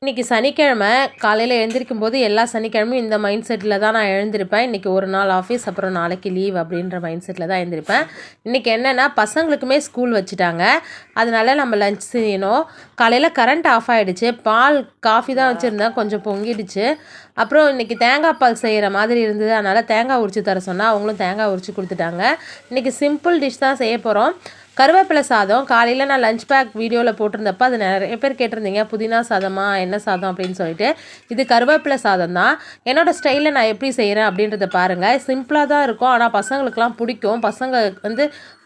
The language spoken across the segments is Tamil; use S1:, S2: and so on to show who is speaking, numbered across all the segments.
S1: இன்றைக்கி சனிக்கிழமை காலையில் எழுந்திருக்கும் போது எல்லா சனிக்கிழமையும் இந்த மைண்ட் செட்டில் தான் நான் எழுந்திருப்பேன். இன்றைக்கி ஒரு நாள் ஆஃபீஸ், அப்புறம் நாளைக்கு லீவ் அப்படின்ற மைண்ட் செட்டில் தான் எழுந்திருப்பேன். இன்றைக்கி என்னென்னா பசங்களுக்குமே ஸ்கூல் வச்சுட்டாங்க. அதனால நம்ம லஞ்ச் செய்யணும். காலையில் கரண்ட் ஆஃப் ஆகிடுச்சு. பால் காஃபி தான் வச்சுருந்தேன், கொஞ்சம் பொங்கிடுச்சு. அப்புறம் இன்றைக்கி தேங்காய் பால் செய்கிற மாதிரி இருந்தது. அதனால் தேங்காய் உரித்து தர சொன்னால் அவங்களும் தேங்காய் உரித்து கொடுத்துட்டாங்க. இன்றைக்கி சிம்பிள் டிஷ் தான் செய்ய போகிறோம். கருவேப்பிலை சாதம். காலையில் நான் லஞ்ச் பேக் வீடியோவில் போட்டிருந்தப்போ அது நிறைய பேர் கேட்டிருந்தீங்க, புதினா சாதமா என்ன சாதம் அப்படின்னு சொல்லிட்டு. இது கருவேப்பிலை சாதம் தான். என்னோடய ஸ்டைலில் நான் எப்படி செய்கிறேன் அப்படின்றத பாருங்கள். சிம்பிளாக தான் இருக்கும், ஆனால் பசங்களுக்கெலாம் பிடிக்கும். பசங்க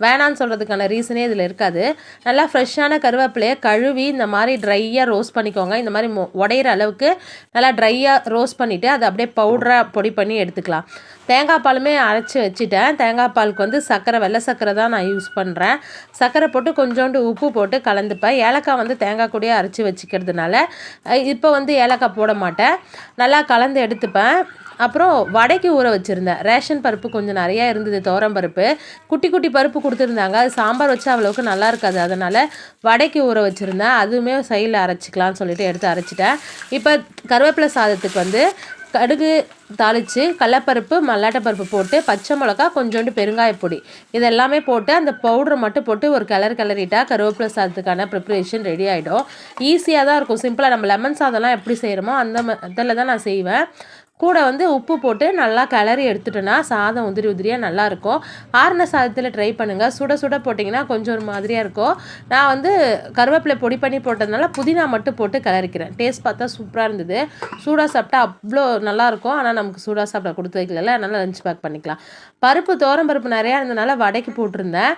S1: வேணான்னு சொல்கிறதுக்கான ரீசனே இதில் இருக்காது. நல்லா ஃப்ரெஷ்ஷான கருவேப்பிலையை கழுவி இந்த மாதிரி ட்ரையாக ரோஸ்ட் பண்ணிக்கோங்க. இந்த மாதிரி உடையிற அளவுக்கு நல்லா ட்ரையாக ரோஸ்ட் பண்ணிவிட்டு அதை அப்படியே பவுடராக பொடி பண்ணி எடுத்துக்கலாம். தேங்காய் பாலுமே அரைச்சி வச்சுட்டேன். தேங்காய் பாலுக்கு சர்க்கரை, வெள்ளை சர்க்கரை தான் நான் யூஸ் பண்ணுறேன். சர்க்கரை போட்டு கொஞ்சோண்டு உப்பு போட்டு கலந்துப்பேன். ஏலக்காய் தேங்காய் கூடயே அரைச்சி வச்சுக்கிறதுனால இப்போ ஏலக்காய் போட மாட்டேன். நல்லா கலந்து எடுத்துப்பேன். அப்புறம் வடைக்கு ஊற வச்சுருந்தேன். ரேஷன் பருப்பு கொஞ்சம் நிறையா இருந்தது, துவரம் பருப்பு. குட்டி குட்டி பருப்பு கொடுத்துருந்தாங்க. அது சாம்பார் வச்சா அவ்வளோக்கு நல்லா இருக்காது. அதனால் வடைக்கு ஊற வச்சுருந்தேன். அதுவுமே சைடில் அரைச்சிக்கலாம்னு சொல்லிட்டு எடுத்து அரைச்சிட்டேன். இப்போ கருவேப்பிலை சாதத்துக்கு கடுகு தாளித்து கடலப்பருப்பு, மல்லாட்டப்பருப்பு போட்டு, பச்சை மிளகா, கொஞ்சோண்டு பெருங்காயப்பொடி இதெல்லாமே போட்டு அந்த பவுடரை மட்டும் போட்டு ஒரு கிளறிட்டா கருவேப்பிலை சாதத்துக்கான ப்ரிப்ரேஷன் ரெடி ஆகிடும். ஈஸியாக தான் இருக்கும். சிம்பிளாக நம்ம லெமன் சாதம்லாம் எப்படி செய்கிறோமோ அந்த இதில் தான் நான் செய்வேன். கூட உப்பு போட்டு நல்லா கிளறி எடுத்துட்டோன்னா சாதம் உதிரி உதிரியாக நல்லாயிருக்கும். ஆறின சாதத்தில் ட்ரை பண்ணுங்கள். சுட சுட போட்டிங்கன்னா கொஞ்சம் ஒரு மாதிரியாக இருக்கும். நான் கருவேப்பிலை பொடி பண்ணி போட்டதுனால புதினா மட்டும் போட்டு கிளறிக்கிறேன். டேஸ்ட் பார்த்தா சூப்பராக இருந்தது. சூடாக சாப்பிட்டா அவ்வளோ நல்லாயிருக்கும். ஆனால் நமக்கு சூடாக சாப்பிட கொடுத்து வைக்கல, அதனால் லஞ்ச் பேக் பண்ணிக்கலாம். பருப்பு, துவரம் பருப்பு நிறையா இருந்ததுனால வடைக்கு போட்டிருந்தேன்.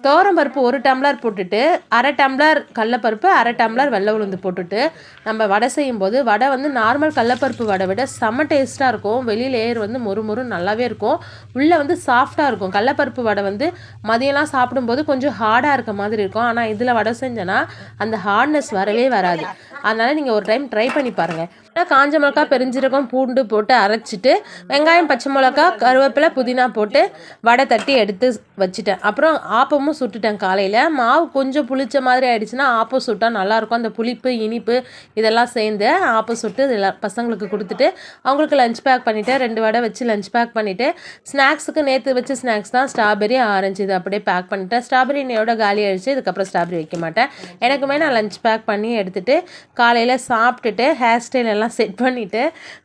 S1: துவரம் பருப்பு 1 டம்ளர் போட்டுட்டு, அரை டம்ளர் கடலப்பருப்பு, அரை டம்ளர் வெள்ளை உளுந்து போட்டுட்டு நம்ம வடை செய்யும்போது வடை நார்மல் கடலப்பருப்பு வடை விட செம்ம டேஸ்ட்டாக இருக்கும். வெளியில் லேயர் மொறு மொறு நல்லாவே இருக்கும். உள்ளே சாஃப்டாக இருக்கும். கடலப்பருப்பு வடை மதியம்லாம் சாப்பிடும்போது கொஞ்சம் ஹார்டாக இருக்க மாதிரி இருக்கும். ஆனால் இதில் வடை செஞ்சேன்னா அந்த ஹார்ட்னஸ் வரவே வராது. அதனால் நீங்கள் ஒரு டைம் ட்ரை பண்ணி பாருங்கள். காஞ்ச மிளகா, பெருஞ்சீரகம், பூண்டு போட்டு அரைச்சிட்டு வெங்காயம், பச்சை மிளகா, கருவேப்பிலை, புதினா போட்டு வடை தட்டி எடுத்து வச்சுட்டேன். அப்புறம் ஆப்பமும் சுட்டுட்டேன். காலையில் மாவு கொஞ்சம் புளிச்ச மாதிரி ஆயிடுச்சுன்னா ஆப்பம் சுட்டால் நல்லாயிருக்கும். அந்த புளிப்பு, இனிப்பு இதெல்லாம் சேர்ந்து ஆப்பம் சுட்டு பசங்களுக்கு கொடுத்துட்டு அவங்களுக்கு லஞ்ச் பேக் பண்ணிவிட்டேன். 2 வடை வச்சு லஞ்ச் பேக் பண்ணிவிட்டு, ஸ்நாக்ஸுக்கு நேற்று வச்ச ஸ்நாக்ஸ் தான் ஸ்ட்ராபெரி, ஆரஞ்சு இது அப்படியே பேக் பண்ணிட்டேன். ஸ்ட்ராபெரி இன்னையோட காலி ஆயிடுச்சு. இதுக்கப்புறம் ஸ்ட்ராபெரி வைக்க மாட்டேன். எனக்குமே நான் லஞ்ச் பேக் பண்ணி எடுத்துகிட்டு காலையில் சாப்பிட்டுட்டு ஹேர் ஸ்டைல் எல்லாம் செட் பண்ணிவிட்டு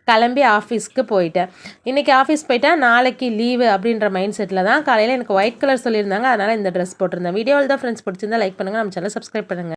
S1: கிளம்பி ஆஃபீஸ்க்கு போயிட்டேன். இன்றைக்கி ஆஃபீஸ் போயிட்டேன். நாளைக்கு லீவு அப்படின்ற மைண்ட் செட்டில் தான். காலையில் எனக்கு ஒயிட் கலர் சொல்லியிருந்தாங்க, அதனால் இந்த ட்ரெஸ் போட்டிருந்தேன். வீடியோவில் தான் ஃப்ரெண்ட்ஸ் பிடிச்சிருந்தா லைக் பண்ணுங்கள், நம்ம சேனல் சப்ஸ்கிரைப் பண்ணுங்கள்.